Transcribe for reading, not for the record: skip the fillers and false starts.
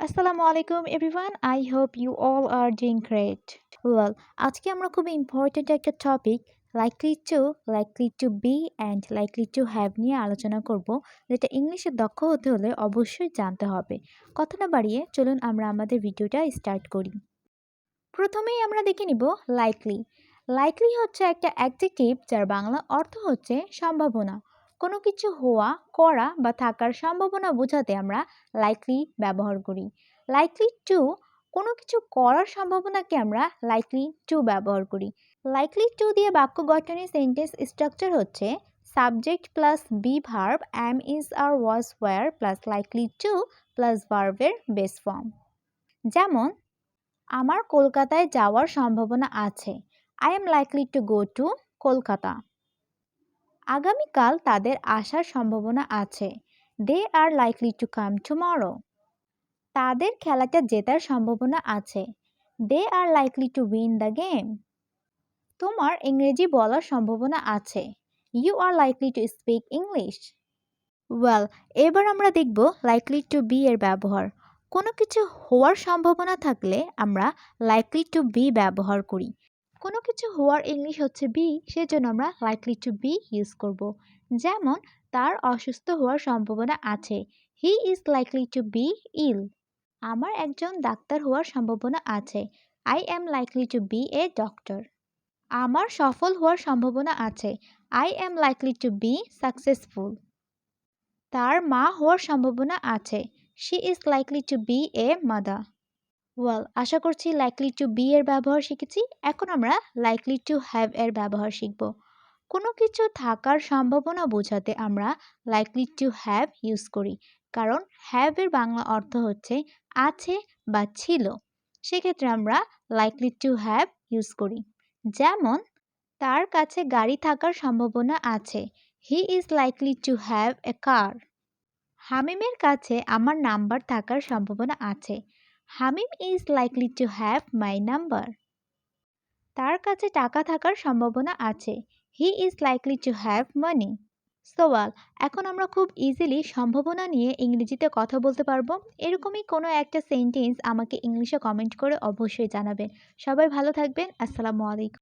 আসসালামু আলাইকুম everyone. I hope you all are doing great. Well, আজকে আমরা খুব ইম্পর্ট্যান্ট একটা topic likely to be and likely to have নিয়ে আলোচনা করব, যেটা ইংলিশে দক্ষ হতে হলে অবশ্যই জানতে হবে। কথা না বাড়িয়ে চলুন আমরা আমাদের ভিডিওটা স্টার্ট করি। প্রথমেই আমরা দেখে নিব লাইকলি। লাইকলি হচ্ছে একটা অ্যাডজেক্টিভ যার বাংলা অর্থ হচ্ছে সম্ভাবনা। কোনো কিছু হওয়া, করা বা থাকার সম্ভাবনা বোঝাতে আমরা লাইকলি ব্যবহার করি। লাইকলি টু, কোনো কিছু করার সম্ভাবনাকে আমরা লাইকলি টু ব্যবহার করি। লাইকলি টু দিয়ে বাক্য গঠনে সেন্টেন্স স্ট্রাকচার হচ্ছে subject plus be verb am is are was were plus likely to plus ভার্বের বেস ফর্ম। যেমন, আমার কলকাতায় যাওয়ার সম্ভাবনা আছে। I am likely to go to Kolkata. আগামীকাল তাদের আসার সম্ভাবনা আছে। They are likely to come tomorrow. তাদের খেলাটা জেতার সম্ভাবনা আছে। They are likely to win the game. তোমার ইংরেজি বলার সম্ভাবনা আছে। You are likely to speak English. Well, এবার আমরা দেখব লাইকলি টু বি এর ব্যবহার। কোনো কিছু হওয়ার সম্ভাবনা থাকলে আমরা লাইকলি টু বি ব্যবহার করি। কোনো কিছু হওয়ার ইংলিশ হচ্ছে বি, সেজন্য আমরা লাইকলি টু বি ইউজ করব। যেমন, তার অসুস্থ হওয়ার সম্ভাবনা আছে। He is likely to be ill. আমার একজন ডাক্তার হওয়ার সম্ভাবনা আছে। I am likely to be a doctor. আমার সফল হওয়ার সম্ভাবনা আছে। I am likely to be successful. তার মা হওয়ার সম্ভাবনা আছে। She is likely to be a mother. Well, আশা করছি লাইকলি টু বি এর ব্যবহার শিখেছি। এখন আমরা লাইকলি টু হ্যাভ এর ব্যবহার শিখব। কোনো কিছু থাকার সম্ভাবনা বোঝাতে আমরা লাইকলি টু হ্যাভ ইউজ করি, কারণ হ্যাভ এর বাংলা অর্থ হচ্ছে আছে বা ছিল। সেক্ষেত্রে আমরা লাইকলি টু হ্যাভ ইউজ করি। যেমন, তার কাছে গাড়ি থাকার সম্ভাবনা আছে। He is likely to have a car. হামিমের কাছে আমার নাম্বার থাকার সম্ভাবনা আছে। Hamim is likely to have my number. তার কাছে টাকা থাকার সম্ভাবনা আছে। He is likely to have money. সোয়াল, এখন আমরা খুব ইজিলি সম্ভাবনা নিয়ে ইংরেজিতে কথা বলতে পারবো। এরকমই কোনো একটা সেন্টেন্স আমাকে ইংলিশে কমেন্ট করে অবশ্যই জানাবেন। সবাই ভালো থাকবেন। আসসালামু আলাইকুম।